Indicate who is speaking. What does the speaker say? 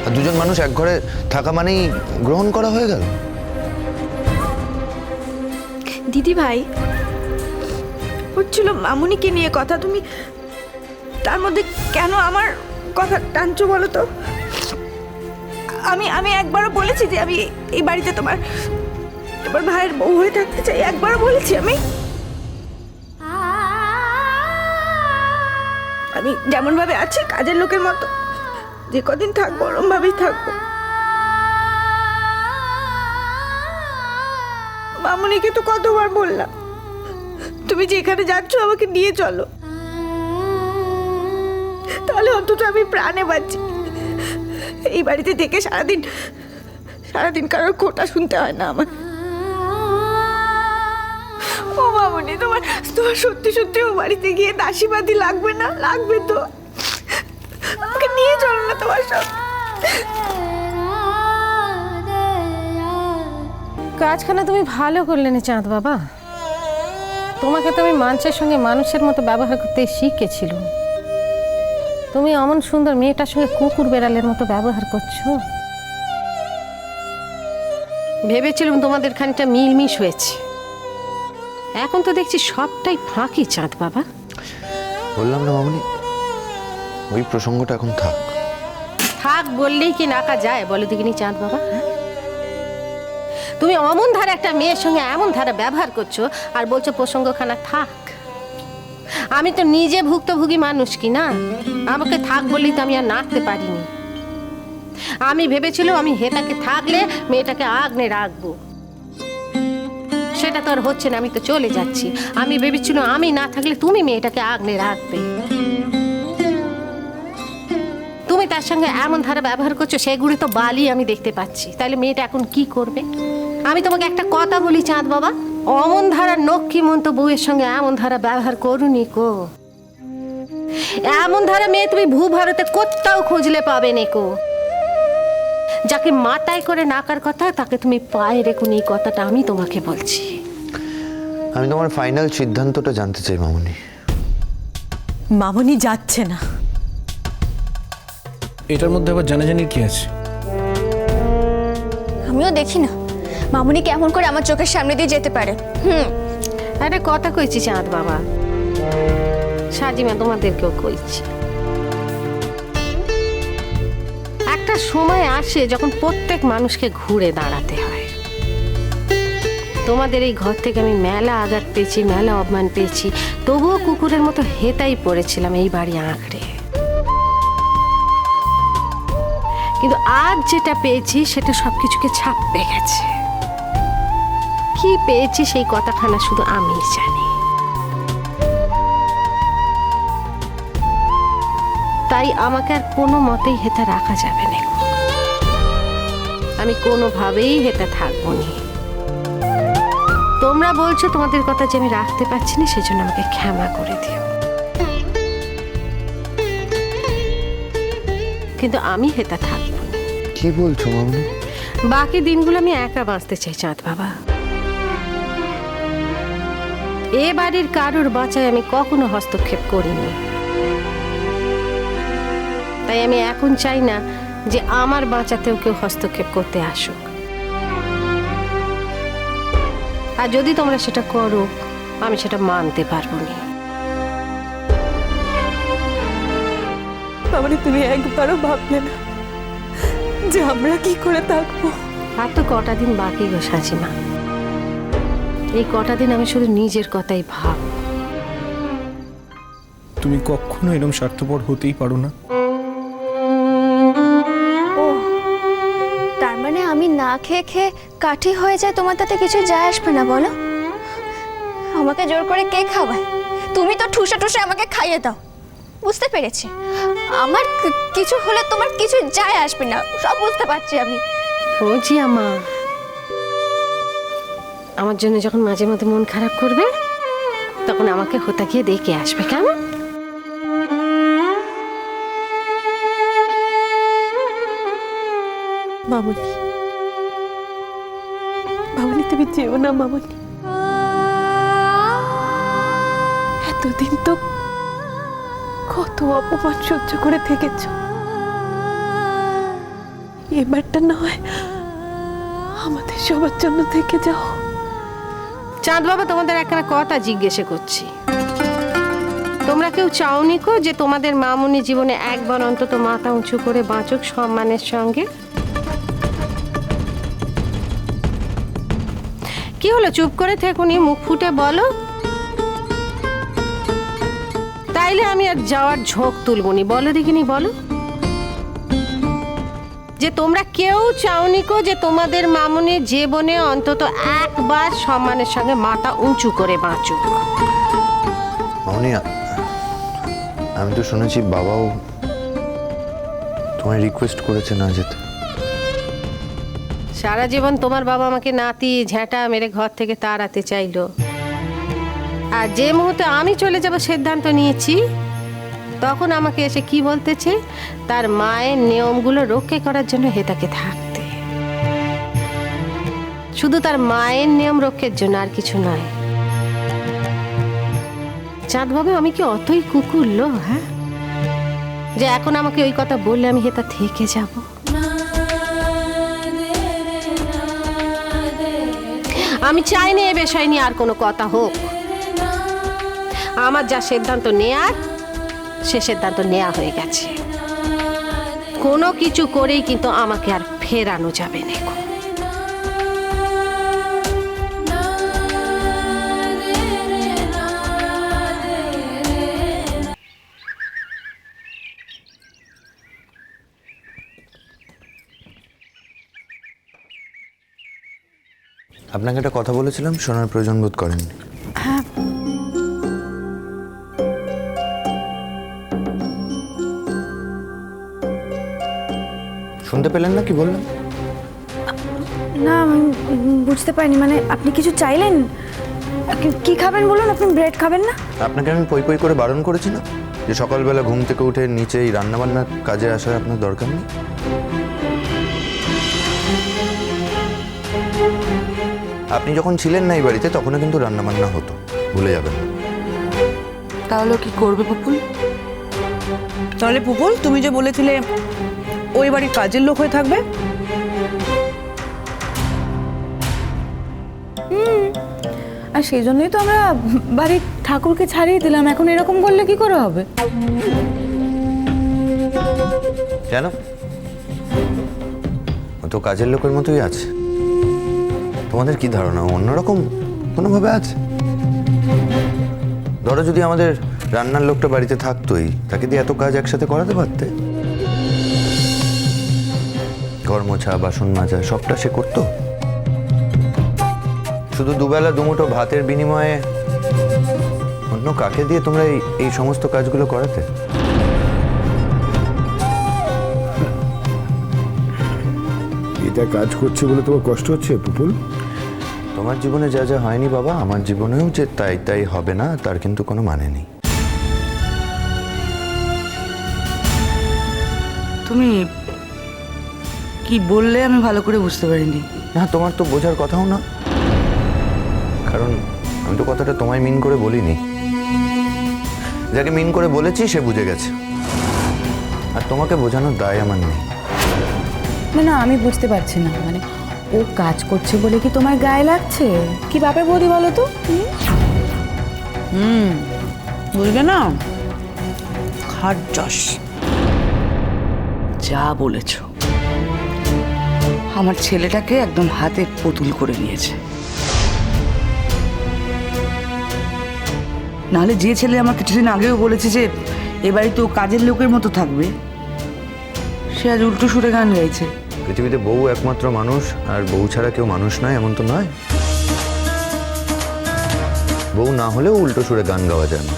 Speaker 1: আর দুজন মানুষ এক ঘরে থাকা মানেই গ্রহণ করা হয়ে গেল।
Speaker 2: দিদি ভাই, হচ্ছিল মামুনিকে নিয়ে কথা, তুমি তার মধ্যে কেন আমার কথা টানছো বলো তো? আমি একবারও বলেছি যে আমি এই বাড়িতে তোমার ভাইয়ের বউ হয়ে থাকতে চাই? একবারও বলেছি আমি যেমন ভাবে আছি কাজের লোকের মতো যে কদিন থাকবো ওরম ভাবেই থাকবো। মামুনিকে তো কতবার বললাম তুমি যেখানে যাচ্ছ আমাকে নিয়ে চলো, তাহলে অন্তত আমি প্রাণে বাঁচি। এই বাড়িতে থেকে সারাদিন কারোর খোঁটা শুনতে হয় না আমার। ও মামুনি, তোমার সত্যি সত্যি ও বাড়িতে গিয়ে দাসীবাদী লাগবে না? লাগবে তো, আমাকে নিয়ে চলো না তোমার সঙ্গে।
Speaker 3: কাজখানা তুমি ভালো করলে না চাঁদ বাবা। তোমাকে তো আমি মানুষের সঙ্গে মানুষের মতো ব্যবহার করতে শিখেছিল। তুমি অমন সুন্দর মেয়েটার সঙ্গে কুকুর বেড়ালের মতো ব্যবহার করছো। ভেবেছিলাম তোমাদের খানিকটা মিলমিশ হয়েছে, এখন তো দেখছি সবটাই ফাঁকি চাঁদ বাবা।
Speaker 1: বললাম না মামুনি, ওই প্রসঙ্গটা এখন থাক।
Speaker 3: থাক বললেই কি নাকা যায় বলো দেখিনি চাঁদ বাবা? তুমি অমন ধারা একটা মেয়ের সঙ্গে এমন ধারা ব্যবহার করছো আর বলছো প্রসঙ্গখানা থাক। আমি তো নিজে ভুক্তভোগী মানুষ কি না? আমাকে থাক বললেই তো আমি আর নাড়তে পারিনি। আমি ভেবেছিলাম আমি হেতাকে থাকলে মেয়েটাকে আগলে রাখবো, সেটা তো আর হচ্ছে না। আমি তো চলে যাচ্ছি। আমি ভেবেছিলাম আমি না থাকলে তুমি মেয়েটাকে আগলে রাখবে। তুমি তার সঙ্গে এমন ধারা ব্যবহার করছো, সেগুলি তো বালি আমি দেখতে পাচ্ছি। তাহলে মেয়েটা এখন কি করবে? আমি তোমাকে একটা কথা বলি চাঁদ বাবা, অমন ধারা নক্ষীমন্ত বউয়ের সঙ্গে এমন ধারা ব্যবহার করুনি কো। এমন ধারা মেয়ে তুমি ভূভারতে কোথাও খুঁজলে পাবে না কো। যাকে মাথায় করে নাকার কথা তাকে তুমি পায়ে রেখুন, এই কথাটা আমি তোমাকে বলছি।
Speaker 1: আমি তোমার ফাইনাল সিদ্ধান্তটা জানতে চাই মামুনি।
Speaker 4: মামুনি যাচ্ছে না।
Speaker 5: এটার মধ্যে আবার জানাজানির কি আছে?
Speaker 6: আমিও দেখি না মামুনি কেমন করে আমার চোখের সামনে দিয়ে যেতে পারে।
Speaker 3: একটা কথা কইছি চাঁদ বাবা, সাজিমা তোমাদেরকেও কইছি। একটা সময় আসে যখন প্রত্যেক মানুষকে ঘুরে দাঁড়াতে হয়। তোমাদের এই ঘর থেকে আমি মেলা আঘাত পেয়েছি, মেলা অপমান পেয়েছি, তবুও কুকুরের মতো হেতাই পড়েছিলাম এই বাড়ি আঁকড়ে। কিন্তু আজ যেটা পেয়েছি সেটা সবকিছুকে ছাপতে গেছে। কি পেয়েছি সেই কথাখানা শুধু আমিই জানি। তাই আমাকে আর কোনো মতেই হেতা রাখা যাবে না। আমি কোনোভাবেই হেতা থাকবো না। তোমরা বলছো তোমাদের কথা যে আমি রাখতে পারছি না, সেজন্য আমাকে ক্ষমা করে দিও। কিন্তু আমি হেতা থাকবো না।
Speaker 1: কি বলছো মামুনি?
Speaker 3: বাকি দিনগুলো আমি একা বাঁচতে চাই চাঁদ বাবা। এ বাড়ির কারোর বাঁচায় আমি কখনো হস্তক্ষেপ করিনি। তাই আমি এখন চাই না যে আমার বাঁচাতেও কেউ হস্তক্ষেপ করতে আসুক। আর যদি তোমরা সেটা করো আমি সেটা মানতে পারবো না।
Speaker 4: মামুনি, তুমি একবারও ভাবলে না যে আমরা কি করে থাকবো?
Speaker 3: আর তো কটা দিন বাকি গো সাজিমা। এই কটা দিন আমি শুধু নিজের কথাই ভাব।
Speaker 5: তুমি কখনো এরকম স্বার্থপর হতেই পারো না।
Speaker 6: ও তার মানে আমি না খেয়ে খেয়ে কাঠি হয়ে যায়, তোমার তাতে কিছু যায় আসবে না বলো? আমাকে জোর করে কে খাওয়ায়? তুমি তো ঠুসে ঠুসে আমাকে খাইয়ে দাও। বুঝতে পেরেছি, আমার কিছু হলে তোমার কিছু যায় আসবে না, সব বুঝতে পারছি আমি।
Speaker 3: বলছি আমার জন্য যখন মাঝে মাঝে মন খারাপ করবে তখন আমাকে হোতা গিয়ে দেখে আসবে, কেমন?
Speaker 4: মামুনি, মামুনি তুমি যেও না মামুনি। এতদিন তো কত অপমান সহ্য করে থেকেছ, এবারটা না হয় আমাদের সবার জন্য থেকে যাও।
Speaker 3: চাঁদ বাবা, তোমাদের একটা কথা জিজ্ঞেস করছি। তোমরা কেউ চাওনি কো যে তোমাদের মামুনি জীবনে একবার অন্তত মাথা উঁচু করে বাঁচুক সম্মানের সঙ্গে? কি হলো, চুপ করে থেকুনি, মুখ ফুটে বলো। তাইলে আমি আর যাওয়ার ঝোঁক তুলবনি। বলো দেখিনি, বলো যে তোমরা কেউ চাওনি কো যে তোমাদের মামুনির জীবনে অন্তত একবার সম্মানের সঙ্গে মাথা উঁচু করে বাঁচুক।
Speaker 1: মামনি, আমি তো শুনেছি বাবাও তোমায় রিকোয়েস্ট করেছে না যেতে।
Speaker 3: সারা জীবন তোমার বাবা আমাকে নাতি ঝ্যাঁটা মেরে ঘর থেকে তাড়াতে চাইলো, আর যে মুহূর্তে আমি চলে যাব সিদ্ধান্ত নিয়েছি, তখন আমাকে এসে কি বলতেছে, তার মায়ের নিয়মগুলো রক্ষা করার জন্য হেতাকে থাকতে। শুধু তার মায়ের নিয়ম রক্ষার জন্য, আর কিছু নয়। চাঁদ বাবা, আমি কি অতই কুকুরলো, হ্যাঁ, যে এখন আমাকে ওই কথা বললে আমি হেতা থেকে যাব? আমি চাই না এ বিষয় নিয়ে আর কোনো কথা হোক। আমার যা সিদ্ধান্ত নেয়ার, সে সিদ্ধান্ত নেওয়া হয়ে গেছে। কোনো কিছু করেই কিন্তু আমাকে আর ফেরানো যাবে না।
Speaker 1: আপনাকে একটা কথা বলেছিলাম, শোনার প্রয়োজন বোধ করেননি। শুনতে পেলেন না কি বললাম?
Speaker 6: না, আমি বুঝতে পারিনি। মানে আপনি কিছু চাইলেন? কি খাবেন বলুন? আপনি ব্রেড খাবেন না?
Speaker 1: আপনাকে আমি পই পই করে বারণ করেছি না যে সকালবেলা ঘুম থেকে উঠে নিচে এই রান্নাবান্নার কাজে আসার আপনার দরকার নেই? আপনি যখন ছিলেন না এই বাড়িতে, তখনও কিন্তু রান্নাবান্না হতো, ভুলে যাবেন।
Speaker 7: তাহলে কি করবে পুপুল? তাহলে পুপুল, তুমি যে বলেছিলে ওই বাড়ির কাজের লোক হয়ে থাকবে,
Speaker 4: আর সেই জন্যই তো আমরা বাড়ির ঠাকুরকে ছাড়িয়ে দিলাম। এখন এরকম করলে কি করে হবে?
Speaker 1: কেন? ও তো কাজের লোকের মতোই আছে। তোমাদের কি ধারণা অন্যরকম কোনোভাবে আছে? ধরো যদি আমাদের রান্নার লোকটা বাড়িতে থাকতোই, তাকে দিয়ে এত কাজ একসাথে করাতে পারতে? ঘর মোছা, বাসন মাজা সবটা সে করতো। শুধু দুবেলা দুমুঠো ভাতের বিনিময়ে অন্য কাকে দিয়ে তোমরা এই সমস্ত কাজগুলো করাতে?
Speaker 8: এটা কাজ করছে বলে তোমার কষ্ট হচ্ছে পুপুল?
Speaker 1: তোমার জীবনে যা যা হয়নি বাবা, আমার জীবনেও যে তাই তাই হবে না, তার কিন্তু কোনো মানে নেই।
Speaker 7: তুমি কি বললে আমি ভালো করে বুঝতে পারিনি।
Speaker 1: না, তোমার তো বোঝার কথাও না, কারণ আমি তো কথাটা তোমায় মিন করে বলিনি। যাকে মিন করে বলেছি সে বুঝে গেছে, আর তোমাকে বোঝানোর দায় আমার নেই।
Speaker 4: না, আমি বুঝতে পারছি না। মানে ও কাজ করছে বলে কি তোমার গায়ে লাগছে? কি বাপের বৌদি বলো তো?
Speaker 7: বুঝবে না, খাট যশ যা বলেছ। আমার ছেলেটাকে একদম হাতে পুতুল করে নিয়েছে। নাহলে যে ছেলে আমার কিছুদিন আগেও বলেছে যে এ বাড়িতে ও কাজের লোকের মতো থাকবে, সে আজ উল্টো সুরে গান গাইছে।
Speaker 1: পৃথিবীতে বউ একমাত্র মানুষ, আর বউ ছাড়া কেউ মানুষ নয় এমন তো নয়। বউ না হলেও উল্টো সুরে গান গাওয়া যায় না।